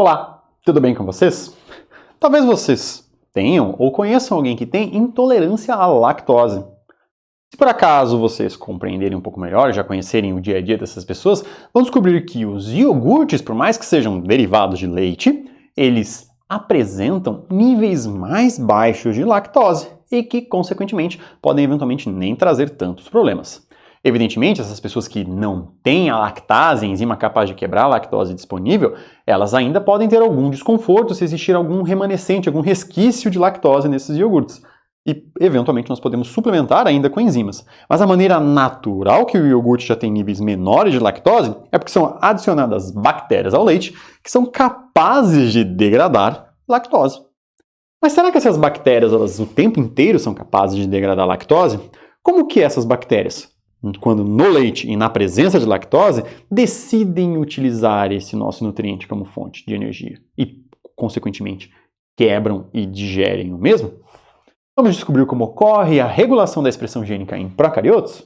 Olá, tudo bem com vocês? Talvez vocês tenham ou conheçam alguém que tem intolerância à lactose. Se por acaso vocês compreenderem um pouco melhor, já conhecerem o dia a dia dessas pessoas, vão descobrir que os iogurtes, por mais que sejam derivados de leite, eles apresentam níveis mais baixos de lactose e que, consequentemente, podem eventualmente nem trazer tantos problemas. Evidentemente, essas pessoas que não têm a lactase, a enzima capaz de quebrar a lactose disponível, elas ainda podem ter algum desconforto se existir algum remanescente, algum resquício de lactose nesses iogurtes. E, eventualmente, nós podemos suplementar ainda com enzimas. Mas a maneira natural que o iogurte já tem níveis menores de lactose é porque são adicionadas bactérias ao leite que são capazes de degradar lactose. Mas será que essas bactérias, elas o tempo inteiro são capazes de degradar lactose? Como que essas bactérias, quando no leite e na presença de lactose, decidem utilizar esse nosso nutriente como fonte de energia e, consequentemente, quebram e digerem o mesmo? Vamos descobrir como ocorre a regulação da expressão gênica em procariotos?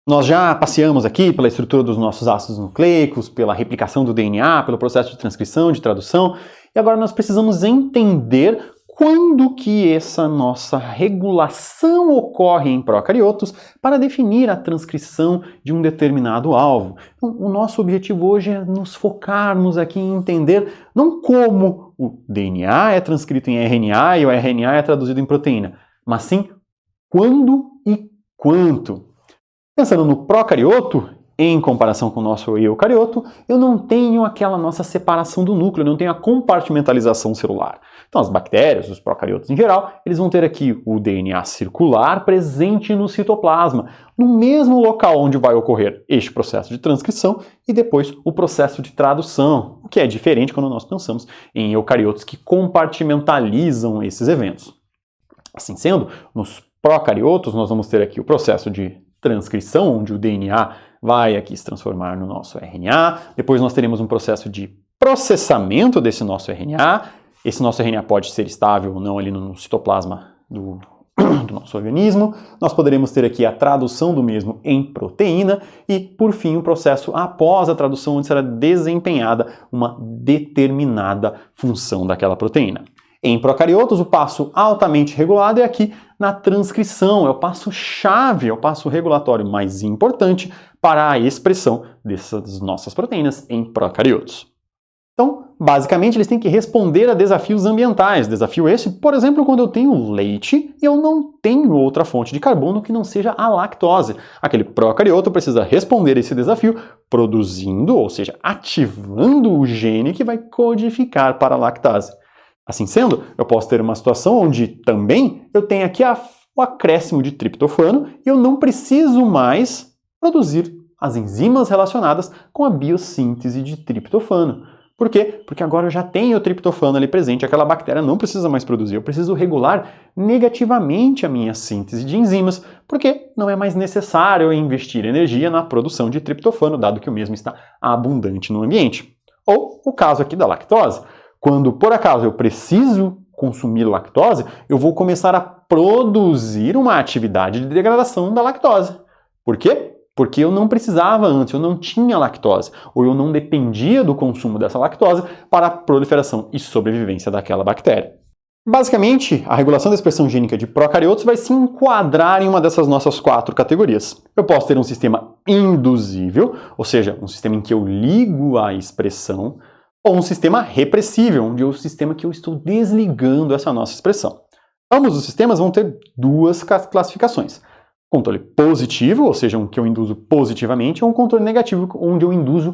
Nós já passeamos aqui pela estrutura dos nossos ácidos nucleicos, pela replicação do DNA, pelo processo de transcrição, de tradução, e agora nós precisamos entender quando que essa nossa regulação ocorre em procariotos para definir a transcrição de um determinado alvo. Então, o nosso objetivo hoje é nos focarmos aqui em entender não como o DNA é transcrito em RNA e o RNA é traduzido em proteína, mas sim quando e quanto. Pensando no procarioto, em comparação com o nosso eucarioto, eu não tenho aquela nossa separação do núcleo, eu não tenho a compartimentalização celular. Então as bactérias, os procariotos em geral, eles vão ter aqui o DNA circular presente no citoplasma, no mesmo local onde vai ocorrer este processo de transcrição e depois o processo de tradução, o que é diferente quando nós pensamos em eucariotos que compartimentalizam esses eventos. Assim sendo, nos procariotos nós vamos ter aqui o processo de transcrição, onde o DNA vai aqui se transformar no nosso RNA. Depois nós teremos um processo de processamento desse nosso RNA. Esse nosso RNA pode ser estável ou não ali no citoplasma do nosso organismo. Nós poderemos ter aqui a tradução do mesmo em proteína e, por fim, o processo após a tradução, onde será desempenhada uma determinada função daquela proteína. Em procariotos, o passo altamente regulado é aqui na transcrição, é o passo-chave, é o passo regulatório mais importante para a expressão dessas nossas proteínas em procariotos. Então, basicamente, eles têm que responder a desafios ambientais. Desafio esse, por exemplo, quando eu tenho leite e eu não tenho outra fonte de carbono que não seja a lactose. Aquele procarioto precisa responder esse desafio produzindo, ou seja, ativando o gene que vai codificar para a lactase. Assim sendo, eu posso ter uma situação onde também eu tenho aqui o acréscimo de triptofano e eu não preciso mais produzir as enzimas relacionadas com a biossíntese de triptofano. Por quê? Porque agora eu já tenho o triptofano ali presente, aquela bactéria não precisa mais produzir, eu preciso regular negativamente a minha síntese de enzimas, porque não é mais necessário eu investir energia na produção de triptofano, dado que o mesmo está abundante no ambiente. Ou o caso aqui da lactose. Quando, por acaso, eu preciso consumir lactose, eu vou começar a produzir uma atividade de degradação da lactose. Por quê? Porque eu não precisava antes, eu não tinha lactose, ou eu não dependia do consumo dessa lactose para a proliferação e sobrevivência daquela bactéria. Basicamente, a regulação da expressão gênica de procariotos vai se enquadrar em uma dessas nossas 4 categorias. Eu posso ter um sistema induzível, ou seja, um sistema em que eu ligo a expressão, ou um sistema repressível, onde é o sistema que eu estou desligando essa nossa expressão. Ambos os sistemas vão ter 2 classificações. Controle positivo, ou seja, um que eu induzo positivamente, ou um controle negativo, onde eu induzo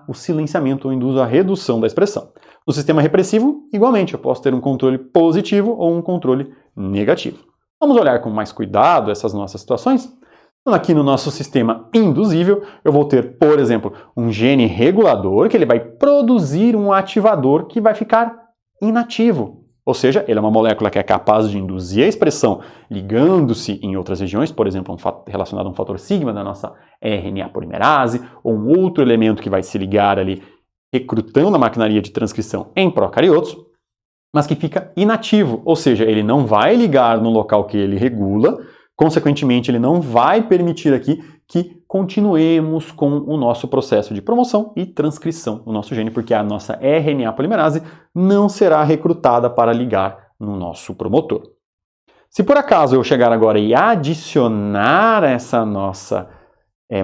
o silenciamento, ou induzo a redução da expressão. No sistema repressivo, igualmente, eu posso ter um controle positivo ou um controle negativo. Vamos olhar com mais cuidado essas nossas situações? Então, aqui no nosso sistema induzível, eu vou ter, por exemplo, um gene regulador que ele vai produzir um ativador que vai ficar inativo. Ou seja, ele é uma molécula que é capaz de induzir a expressão ligando-se em outras regiões, por exemplo, relacionado a um fator sigma da nossa RNA polimerase, ou um outro elemento que vai se ligar ali recrutando a maquinaria de transcrição em procariotos, mas que fica inativo, ou seja, ele não vai ligar no local que ele regula. Consequentemente, ele não vai permitir aqui que continuemos com o nosso processo de promoção e transcrição do nosso gene, porque a nossa RNA polimerase não será recrutada para ligar no nosso promotor. Se por acaso eu chegar agora e adicionar essa nossa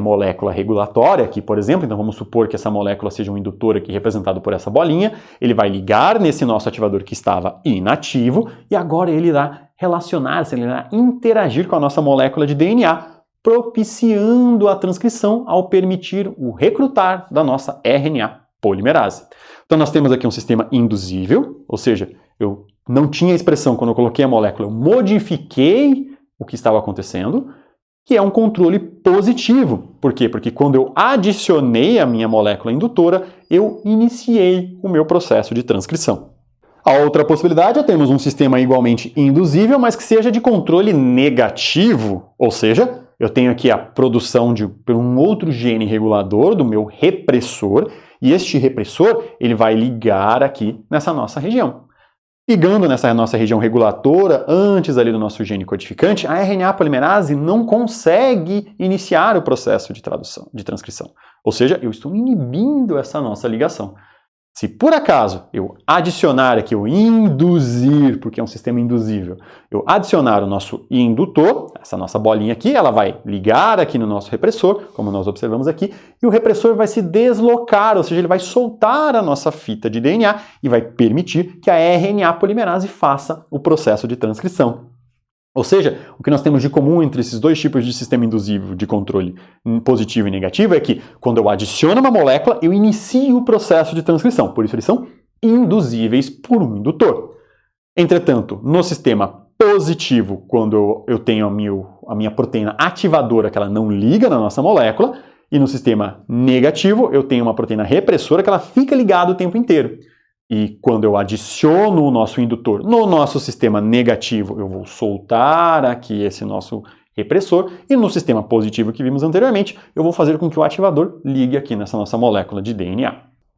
molécula regulatória aqui, por exemplo, então vamos supor que essa molécula seja um indutor aqui representado por essa bolinha, ele vai ligar nesse nosso ativador que estava inativo e agora ele irá relacionar-se, ele irá interagir com a nossa molécula de DNA, propiciando a transcrição ao permitir o recrutar da nossa RNA polimerase. Então nós temos aqui um sistema induzível, ou seja, eu não tinha expressão quando eu coloquei a molécula, eu modifiquei o que estava acontecendo, que é um controle positivo. Por quê? Porque quando eu adicionei a minha molécula indutora, eu iniciei o meu processo de transcrição. A outra possibilidade é termos um sistema igualmente induzível, mas que seja de controle negativo, ou seja, eu tenho aqui a produção por um outro gene regulador do meu repressor, e este repressor ele vai ligar aqui nessa nossa região. Ligando nessa nossa região regulatora, antes ali do nosso gene codificante, a RNA polimerase não consegue iniciar o processo de transcrição. Ou seja, eu estou inibindo essa nossa ligação. Se por acaso eu adicionar aqui, eu induzir, porque é um sistema induzível, eu adicionar o nosso indutor, essa nossa bolinha aqui, ela vai ligar aqui no nosso repressor, como nós observamos aqui, e o repressor vai se deslocar, ou seja, ele vai soltar a nossa fita de DNA e vai permitir que a RNA polimerase faça o processo de transcrição. Ou seja, o que nós temos de comum entre esses dois tipos de sistema induzível de controle positivo e negativo é que, quando eu adiciono uma molécula, eu inicio o processo de transcrição. Por isso, eles são induzíveis por um indutor. Entretanto, no sistema positivo, quando eu tenho a minha proteína ativadora, que ela não liga na nossa molécula, e no sistema negativo, eu tenho uma proteína repressora que ela fica ligada o tempo inteiro. E quando eu adiciono o nosso indutor no nosso sistema negativo, eu vou soltar aqui esse nosso repressor, e no sistema positivo que vimos anteriormente, eu vou fazer com que o ativador ligue aqui nessa nossa molécula de DNA.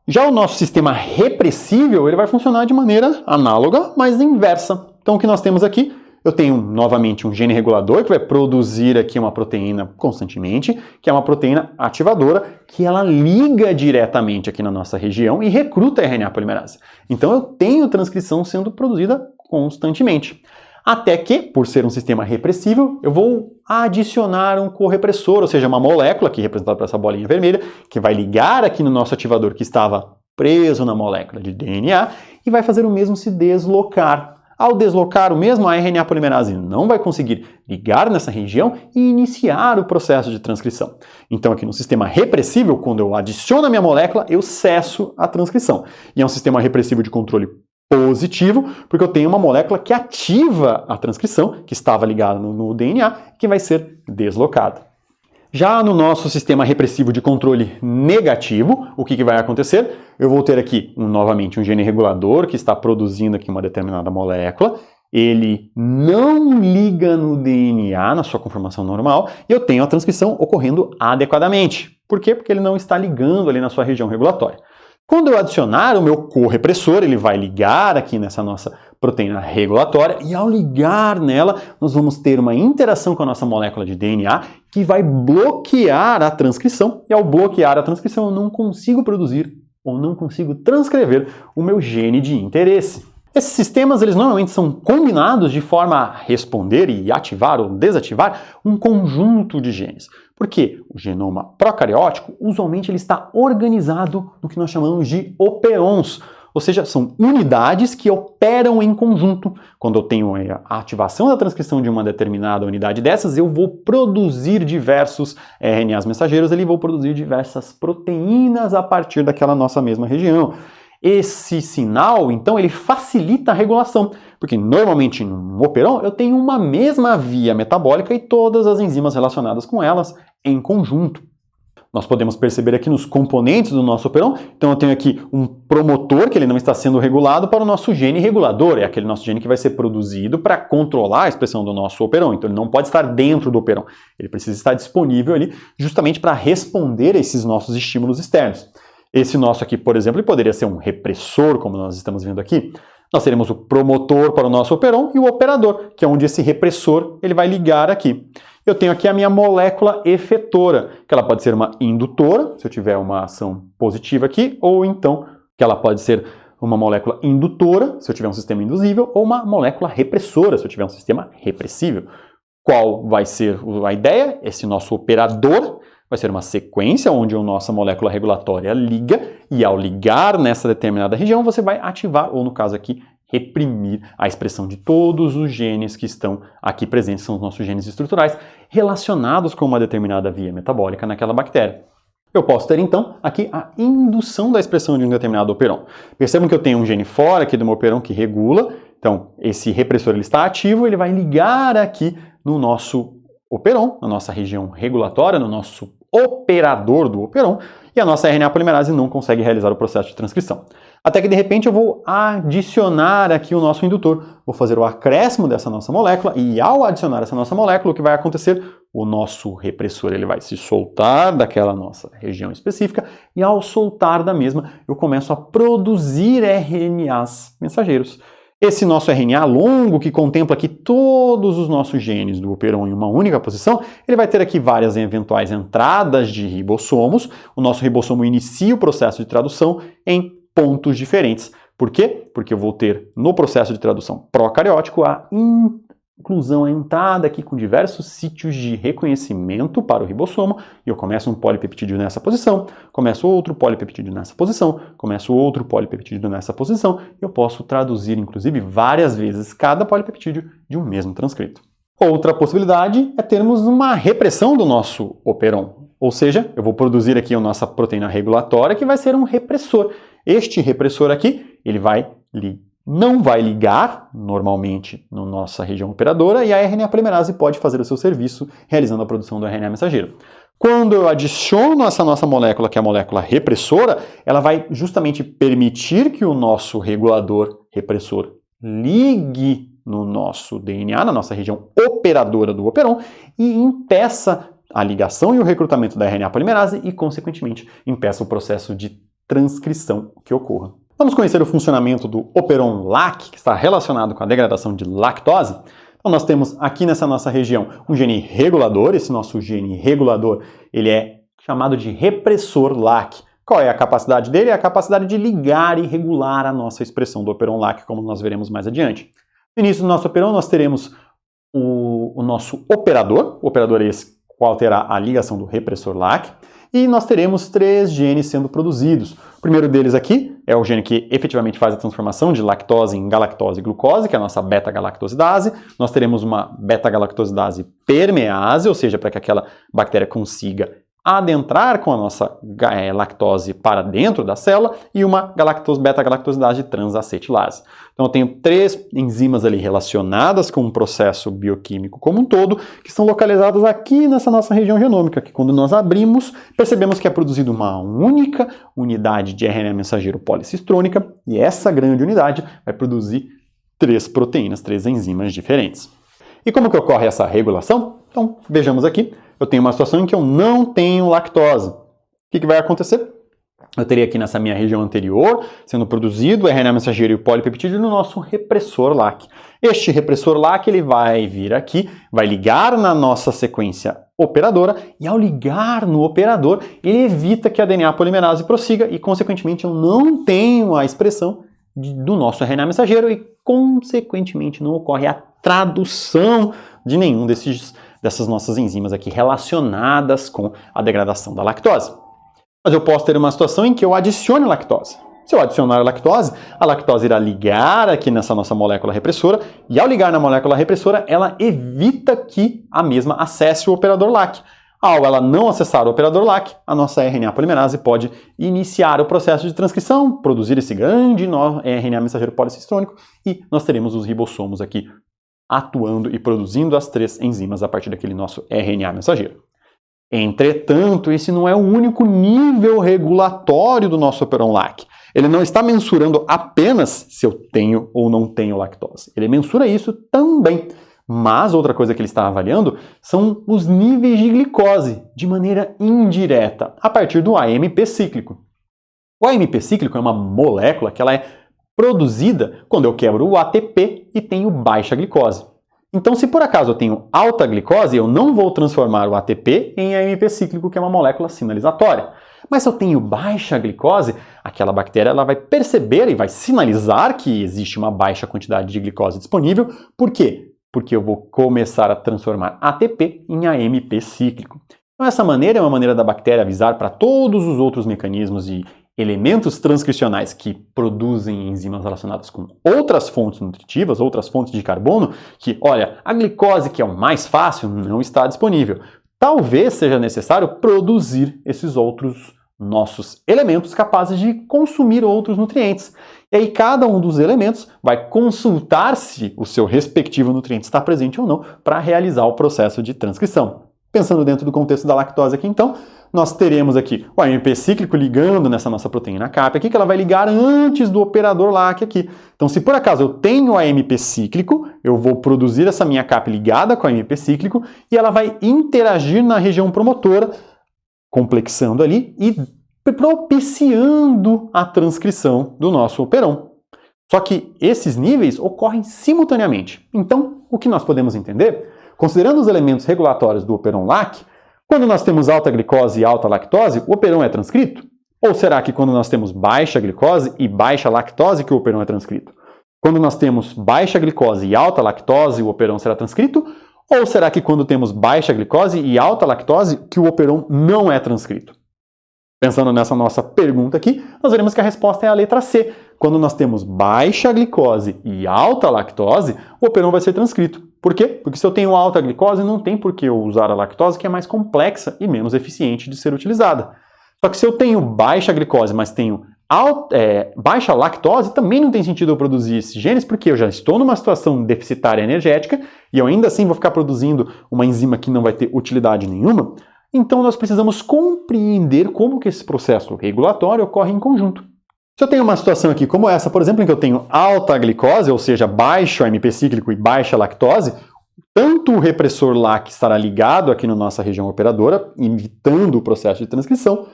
Já o nosso sistema repressível, ele vai funcionar de maneira análoga, mas inversa. Então o que nós temos aqui? Eu tenho novamente um gene regulador que vai produzir aqui uma proteína constantemente, que é uma proteína ativadora, que ela liga diretamente aqui na nossa região e recruta a RNA polimerase. Então eu tenho transcrição sendo produzida constantemente. Até que, por ser um sistema repressível, eu vou adicionar um correpressor, ou seja, uma molécula, aqui representada por essa bolinha vermelha, que vai ligar aqui no nosso ativador que estava preso na molécula de DNA e vai fazer o mesmo se deslocar. Ao deslocar o mesmo, a RNA polimerase não vai conseguir ligar nessa região e iniciar o processo de transcrição. Então, aqui no sistema repressível, quando eu adiciono a minha molécula, eu cesso a transcrição. E é um sistema repressivo de controle positivo, porque eu tenho uma molécula que ativa a transcrição, que estava ligada no DNA, que vai ser deslocada. Já no nosso sistema repressivo de controle negativo, o que vai acontecer? Eu vou ter aqui novamente um gene regulador que está produzindo aqui uma determinada molécula, ele não liga no DNA na sua conformação normal e eu tenho a transcrição ocorrendo adequadamente. Por quê? Porque ele não está ligando ali na sua região regulatória. Quando eu adicionar o meu correpressor, ele vai ligar aqui nessa nossa proteína regulatória e ao ligar nela, nós vamos ter uma interação com a nossa molécula de DNA que vai bloquear a transcrição e ao bloquear a transcrição eu não consigo produzir ou não consigo transcrever o meu gene de interesse. Esses sistemas, eles normalmente são combinados de forma a responder e ativar ou desativar um conjunto de genes. Porque o genoma procariótico, usualmente, ele está organizado no que nós chamamos de operons, ou seja, são unidades que operam em conjunto. Quando eu tenho a ativação da transcrição de uma determinada unidade dessas, eu vou produzir diversos RNAs mensageiros, eu vou produzir diversas proteínas a partir daquela nossa mesma região. Esse sinal, então, ele facilita a regulação, porque normalmente no operon eu tenho uma mesma via metabólica e todas as enzimas relacionadas com elas em conjunto. Nós podemos perceber aqui nos componentes do nosso operon, então eu tenho aqui um promotor que ele não está sendo regulado para o nosso gene regulador, é aquele nosso gene que vai ser produzido para controlar a expressão do nosso operon, então ele não pode estar dentro do operon, ele precisa estar disponível ali justamente para responder a esses nossos estímulos externos. Esse nosso aqui, por exemplo, poderia ser um repressor, como nós estamos vendo aqui. Nós teremos o promotor para o nosso operon e o operador, que é onde esse repressor ele vai ligar aqui. eu tenho aqui a minha molécula efetora, que ela pode ser uma indutora, se eu tiver uma ação positiva aqui, ou então que ela pode ser uma molécula indutora, se eu tiver um sistema induzível, ou uma molécula repressora, se eu tiver um sistema repressível. Qual vai ser a ideia? Esse nosso operador vai ser uma sequência onde a nossa molécula regulatória liga, e ao ligar nessa determinada região, você vai ativar, ou no caso aqui, reprimir a expressão de todos os genes que estão aqui presentes, são os nossos genes estruturais, relacionados com uma determinada via metabólica naquela bactéria. Eu posso ter, então, aqui a indução da expressão de um determinado operon. Percebam que eu tenho um gene fora aqui do meu operon que regula, então esse repressor ele está ativo, ele vai ligar aqui no nosso operon, na nossa região regulatória, no nosso operador do operon, e a nossa RNA polimerase não consegue realizar o processo de transcrição. Até que de repente eu vou adicionar aqui o nosso indutor, vou fazer o acréscimo dessa nossa molécula, e ao adicionar essa nossa molécula, o que vai acontecer? O nosso repressor ele vai se soltar daquela nossa região específica, e ao soltar da mesma, eu começo a produzir RNAs mensageiros. Esse nosso RNA longo, que contempla aqui todos os nossos genes do operon em uma única posição, ele vai ter aqui várias eventuais entradas de ribossomos. O nosso ribossomo inicia o processo de tradução em pontos diferentes. Por quê? Porque eu vou ter no processo de tradução procariótico a inclusão, a entrada aqui com diversos sítios de reconhecimento para o ribossomo, e eu começo um polipeptídeo nessa posição, começo outro polipeptídeo nessa posição, começo outro polipeptídeo nessa posição, e eu posso traduzir, inclusive, várias vezes cada polipeptídeo de um mesmo transcrito. Outra possibilidade é termos uma repressão do nosso operon, ou seja, eu vou produzir aqui a nossa proteína regulatória que vai ser um repressor. Este repressor aqui, ele não vai ligar normalmente na nossa região operadora, e a RNA polimerase pode fazer o seu serviço realizando a produção do RNA mensageiro. Quando eu adiciono essa nossa molécula, que é a molécula repressora, ela vai justamente permitir que o nosso regulador repressor ligue no nosso DNA, na nossa região operadora do operon, e impeça a ligação e o recrutamento da RNA polimerase e, consequentemente, impeça o processo de transcrição que ocorra. Vamos conhecer o funcionamento do operon LAC, que está relacionado com a degradação de lactose. Então nós temos aqui nessa nossa região um gene regulador. Esse nosso gene regulador ele é chamado de repressor LAC. Qual é a capacidade dele? É a capacidade de ligar e regular a nossa expressão do operon LAC, como nós veremos mais adiante. No início do nosso operon nós teremos o nosso operador, o operador esse qual terá a ligação do repressor LAC, e nós teremos 3 genes sendo produzidos. O primeiro deles aqui é o gene que efetivamente faz a transformação de lactose em galactose e glucose, que é a nossa beta-galactosidase. Nós teremos uma beta-galactosidase permease, ou seja, para que aquela bactéria consiga adentrar com a nossa lactose para dentro da célula, e uma beta-galactosidase transacetilase. Então eu tenho 3 enzimas ali relacionadas com um processo bioquímico como um todo, que estão localizadas aqui nessa nossa região genômica, que quando nós abrimos, percebemos que é produzida uma única unidade de RNA mensageiro policistrônica, e essa grande unidade vai produzir 3 proteínas, 3 enzimas diferentes. E como que ocorre essa regulação? Então, vejamos aqui. Eu tenho uma situação em que eu não tenho lactose. O que vai acontecer? Eu teria aqui nessa minha região anterior, sendo produzido o RNA mensageiro e o polipeptídeo no nosso repressor LAC. Este repressor LAC ele vai vir aqui, vai ligar na nossa sequência operadora, e ao ligar no operador, ele evita que a DNA polimerase prossiga e, consequentemente, eu não tenho a expressão do nosso RNA mensageiro e, consequentemente, não ocorre a tradução de nenhum dessas nossas enzimas aqui relacionadas com a degradação da lactose. Mas eu posso ter uma situação em que eu adicione lactose. Se eu adicionar a lactose irá ligar aqui nessa nossa molécula repressora, e ao ligar na molécula repressora, ela evita que a mesma acesse o operador LAC. Ao ela não acessar o operador LAC, a nossa RNA polimerase pode iniciar o processo de transcrição, produzir esse grande RNA mensageiro policistrônico, e nós teremos os ribossomos aqui atuando e produzindo as 3 enzimas a partir daquele nosso RNA mensageiro. Entretanto, esse não é o único nível regulatório do nosso operon LAC. Ele não está mensurando apenas se eu tenho ou não tenho lactose. Ele mensura isso também. Mas outra coisa que ele está avaliando são os níveis de glicose, de maneira indireta, a partir do AMP cíclico. O AMP cíclico é uma molécula que ela é produzida quando eu quebro o ATP e tenho baixa glicose. Então, se por acaso eu tenho alta glicose, eu não vou transformar o ATP em AMP cíclico, que é uma molécula sinalizatória. Mas se eu tenho baixa glicose, aquela bactéria ela vai perceber e vai sinalizar que existe uma baixa quantidade de glicose disponível. Por quê? Porque eu vou começar a transformar ATP em AMP cíclico. Então, essa maneira é uma maneira da bactéria avisar para todos os outros mecanismos e elementos transcricionais que produzem enzimas relacionadas com outras fontes nutritivas, outras fontes de carbono, que, olha, a glicose, que é o mais fácil, não está disponível. Talvez seja necessário produzir esses outros nossos elementos capazes de consumir outros nutrientes. E aí cada um dos elementos vai consultar se o seu respectivo nutriente está presente ou não para realizar o processo de transcrição. Pensando dentro do contexto da lactose aqui, então, nós teremos aqui o AMP cíclico ligando nessa nossa proteína CAP aqui, que ela vai ligar antes do operador LAC aqui. Então, se por acaso eu tenho o AMP cíclico, eu vou produzir essa minha CAP ligada com o AMP cíclico e ela vai interagir na região promotora, complexando ali e propiciando a transcrição do nosso operon. Só que esses níveis ocorrem simultaneamente. Então, o que nós podemos entender? Considerando os elementos regulatórios do operon LAC, quando nós temos alta glicose e alta lactose, o operon é transcrito? Ou será que quando nós temos baixa glicose e baixa lactose que o operon é transcrito? Quando nós temos baixa glicose e alta lactose, o operon será transcrito? Ou será que quando temos baixa glicose e alta lactose, que o operon não é transcrito? Pensando nessa nossa pergunta aqui, nós veremos que a resposta é a letra C. Quando nós temos baixa glicose e alta lactose, o operon vai ser transcrito. Por quê? Porque se eu tenho alta glicose, não tem por que eu usar a lactose, que é mais complexa e menos eficiente de ser utilizada. Só que se eu tenho baixa glicose, mas tenho baixa lactose, também não tem sentido eu produzir esses genes, porque eu já estou numa situação deficitária energética e eu ainda assim vou ficar produzindo uma enzima que não vai ter utilidade nenhuma. Então nós precisamos compreender como que esse processo regulatório ocorre em conjunto. Se eu tenho uma situação aqui como essa, por exemplo, em que eu tenho alta glicose, ou seja, baixo AMP cíclico e baixa lactose, tanto o repressor LAC estará ligado aqui na nossa região operadora, evitando o processo de transcrição,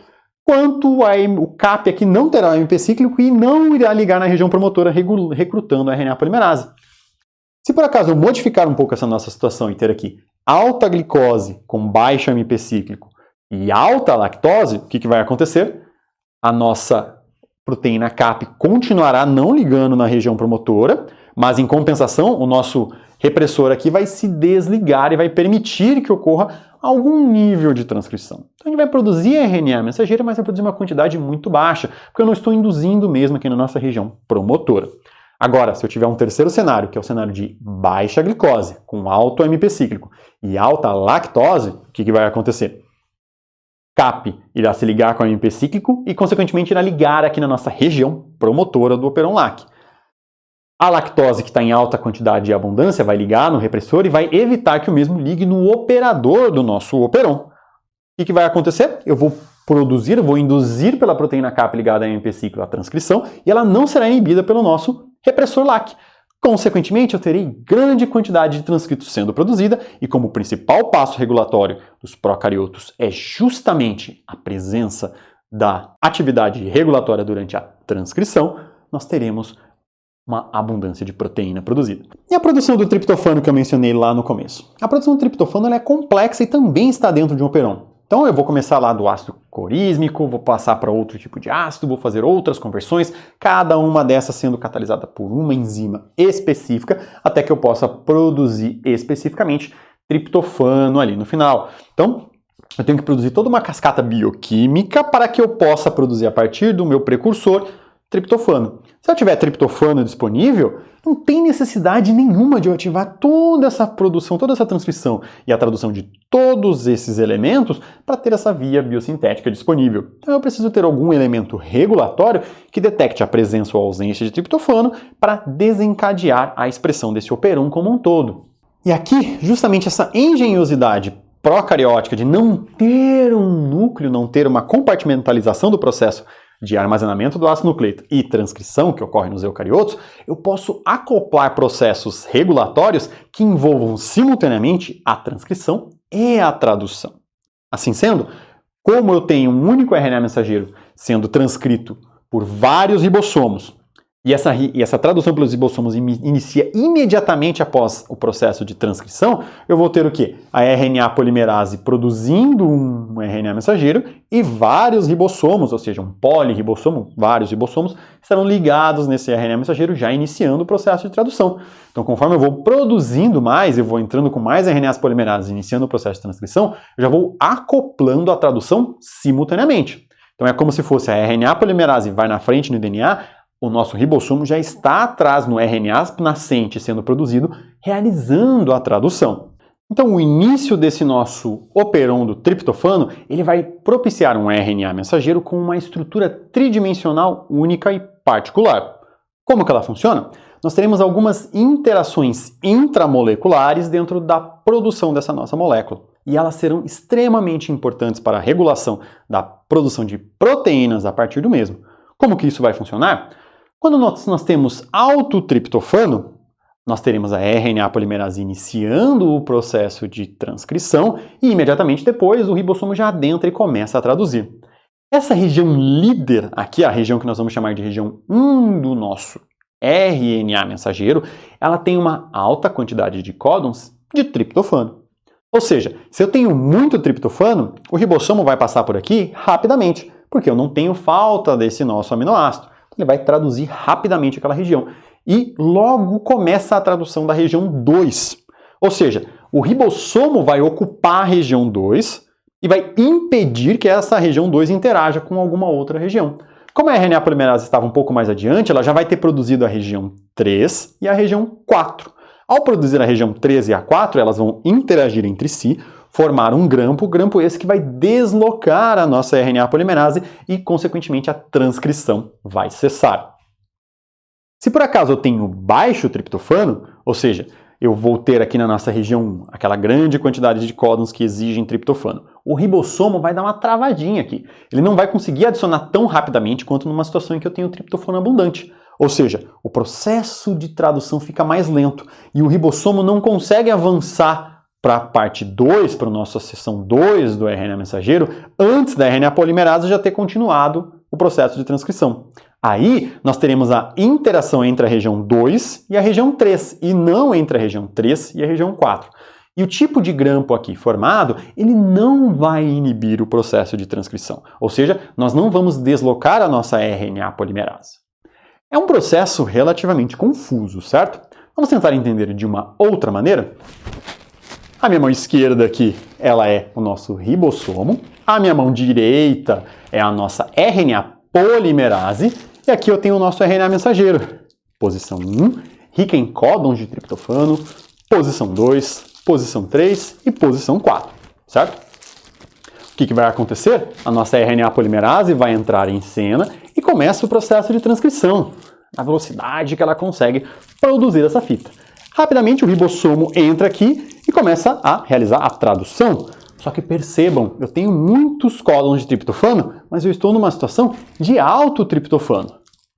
quanto o CAP aqui não terá AMP cíclico e não irá ligar na região promotora recrutando a RNA polimerase. Se por acaso eu modificar um pouco essa nossa situação e ter aqui alta glicose com baixo AMP cíclico e alta lactose, o que vai acontecer? A nossa proteína CAP continuará não ligando na região promotora, mas em compensação o nosso repressor aqui vai se desligar e vai permitir que ocorra algum nível de transcrição. Então a gente vai produzir RNA mensageira, mas vai produzir uma quantidade muito baixa, porque eu não estou induzindo mesmo aqui na nossa região promotora. Agora, se eu tiver um terceiro cenário, que é o cenário de baixa glicose, com alto AMP cíclico e alta lactose, o que vai acontecer? CAP irá se ligar com o AMP cíclico e, consequentemente, irá ligar aqui na nossa região promotora do operon LAC. A lactose, que está em alta quantidade e abundância, vai ligar no repressor e vai evitar que o mesmo ligue no operador do nosso operon. O que vai acontecer? Eu vou induzir pela proteína CAP ligada a AMP cíclico a transcrição e ela não será inibida pelo nosso repressor LAC. Consequentemente, eu terei grande quantidade de transcritos sendo produzida e como o principal passo regulatório dos procariotos é justamente a presença da atividade regulatória durante a transcrição, nós teremos uma abundância de proteína produzida. E a produção do triptofano que eu mencionei lá no começo? A produção do triptofano ela é complexa e também está dentro de um operon. Então eu vou começar lá do ácido corísmico, vou passar para outro tipo de ácido, vou fazer outras conversões, cada uma dessas sendo catalisada por uma enzima específica, até que eu possa produzir especificamente triptofano ali no final. Então, eu tenho que produzir toda uma cascata bioquímica para que eu possa produzir a partir do meu precursor triptofano. Se eu tiver triptofano disponível, não tem necessidade nenhuma de eu ativar toda essa produção, toda essa transcrição e a tradução de todos esses elementos para ter essa via biosintética disponível. Então eu preciso ter algum elemento regulatório que detecte a presença ou ausência de triptofano para desencadear a expressão desse operon como um todo. E aqui, justamente essa engenhosidade procariótica de não ter um núcleo, não ter uma compartimentalização do processo de armazenamento do ácido nucleico e transcrição que ocorre nos eucariotos, eu posso acoplar processos regulatórios que envolvam simultaneamente a transcrição e a tradução. Assim sendo, como eu tenho um único RNA mensageiro sendo transcrito por vários ribossomos e essa tradução pelos ribossomos inicia imediatamente após o processo de transcrição, eu vou ter o quê? A RNA polimerase produzindo um RNA mensageiro e vários ribossomos, ou seja, um polirribossomo, vários ribossomos, estarão ligados nesse RNA mensageiro já iniciando o processo de tradução. Então, conforme eu vou produzindo mais, eu vou entrando com mais RNAs polimerases iniciando o processo de transcrição, eu já vou acoplando a tradução simultaneamente. Então, é como se fosse a RNA polimerase vai na frente no DNA, o nosso ribossomo já está atrás no RNA nascente sendo produzido, realizando a tradução. Então, o início desse nosso operon do triptofano, ele vai propiciar um RNA mensageiro com uma estrutura tridimensional única e particular. Como que ela funciona? Nós teremos algumas interações intramoleculares dentro da produção dessa nossa molécula. E elas serão extremamente importantes para a regulação da produção de proteínas a partir do mesmo. Como que isso vai funcionar? Quando nós temos alto triptofano, nós teremos a RNA polimerase iniciando o processo de transcrição e imediatamente depois o ribossomo já adentra e começa a traduzir. Essa região líder, aqui a região que nós vamos chamar de região 1 do nosso RNA mensageiro, ela tem uma alta quantidade de códons de triptofano. Ou seja, se eu tenho muito triptofano, o ribossomo vai passar por aqui rapidamente, porque eu não tenho falta desse nosso aminoácido. Ele vai traduzir rapidamente aquela região. E logo começa a tradução da região 2. Ou seja, o ribossomo vai ocupar a região 2 e vai impedir que essa região 2 interaja com alguma outra região. Como a RNA polimerase estava um pouco mais adiante, ela já vai ter produzido a região 3 e a região 4. Ao produzir a região 3 e a 4, elas vão interagir entre si, formar um grampo esse que vai deslocar a nossa RNA polimerase e, consequentemente, a transcrição vai cessar. Se por acaso eu tenho baixo triptofano, ou seja, eu vou ter aqui na nossa região 1 aquela grande quantidade de códons que exigem triptofano, o ribossomo vai dar uma travadinha aqui. Ele não vai conseguir adicionar tão rapidamente quanto numa situação em que eu tenho triptofano abundante. Ou seja, o processo de tradução fica mais lento e o ribossomo não consegue avançar para a parte 2, para a nossa seção 2 do RNA mensageiro, antes da RNA polimerase já ter continuado o processo de transcrição. Aí nós teremos a interação entre a região 2 e a região 3, e não entre a região 3 e a região 4. E o tipo de grampo aqui formado, ele não vai inibir o processo de transcrição. Ou seja, nós não vamos deslocar a nossa RNA polimerase. É um processo relativamente confuso, certo? Vamos tentar entender de uma outra maneira? A minha mão esquerda aqui, ela é o nosso ribossomo. A minha mão direita é a nossa RNA polimerase. E aqui eu tenho o nosso RNA mensageiro. Posição 1, rica em códons de triptofano. Posição 2, posição 3 e posição 4, certo? O que vai acontecer? A nossa RNA polimerase vai entrar em cena e começa o processo de transcrição, a velocidade que ela consegue produzir essa fita. Rapidamente o ribossomo entra aqui e começa a realizar a tradução. Só que percebam, eu tenho muitos códons de triptofano, mas eu estou numa situação de alto triptofano.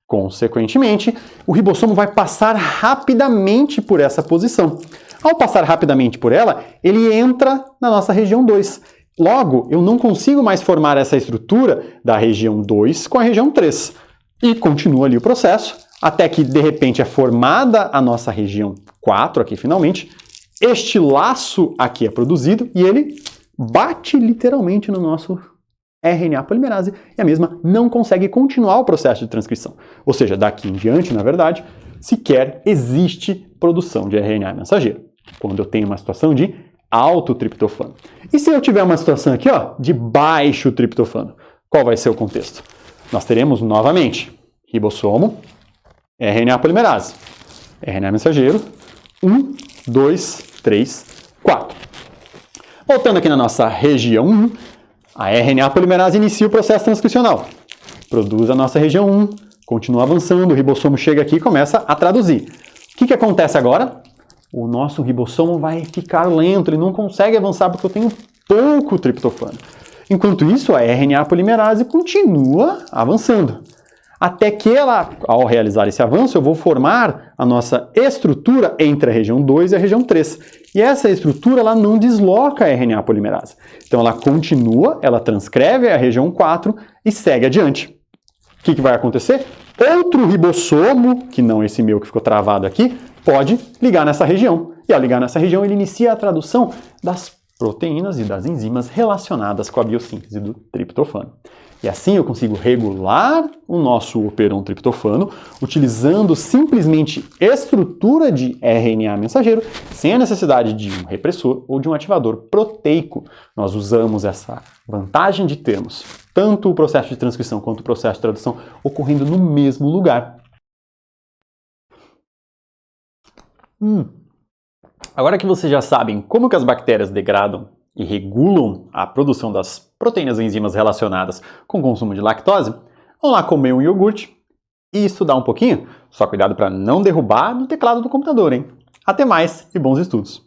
Consequentemente, o ribossomo vai passar rapidamente por essa posição. Ao passar rapidamente por ela, ele entra na nossa região 2. Logo, eu não consigo mais formar essa estrutura da região 2 com a região 3. E continua ali o processo, até que de repente é formada a nossa região 4 aqui finalmente. Este laço aqui é produzido e ele bate literalmente no nosso RNA polimerase e a mesma não consegue continuar o processo de transcrição. Ou seja, daqui em diante, na verdade, sequer existe produção de RNA mensageiro, quando eu tenho uma situação de alto triptofano. E se eu tiver uma situação aqui, ó, de baixo triptofano, qual vai ser o contexto? Nós teremos novamente ribossomo, RNA polimerase, RNA mensageiro, 1, 2, 3, 4. Voltando aqui na nossa região 1, a RNA polimerase inicia o processo transcricional. Produz a nossa região 1, continua avançando, o ribossomo chega aqui e começa a traduzir. O que acontece agora? O nosso ribossomo vai ficar lento, ele não consegue avançar porque eu tenho pouco triptofano. Enquanto isso, a RNA polimerase continua avançando. Até que ela, ao realizar esse avanço, eu vou formar a nossa estrutura entre a região 2 e a região 3. E essa estrutura ela não desloca a RNA polimerase. Então ela continua, ela transcreve a região 4 e segue adiante. que vai acontecer? Outro ribossomo, que não esse meu que ficou travado aqui, pode ligar nessa região. E ao ligar nessa região, ele inicia a tradução das proteínas e das enzimas relacionadas com a biossíntese do triptofano. E assim eu consigo regular o nosso operon triptofano utilizando simplesmente estrutura de RNA mensageiro sem a necessidade de um repressor ou de um ativador proteico. Nós usamos essa vantagem de termos tanto o processo de transcrição quanto o processo de tradução ocorrendo no mesmo lugar. Agora que vocês já sabem como que as bactérias degradam e regulam a produção das proteínas e enzimas relacionadas com o consumo de lactose, vamos lá comer um iogurte e estudar um pouquinho? Só cuidado para não derrubar no teclado do computador, hein? Até mais e bons estudos!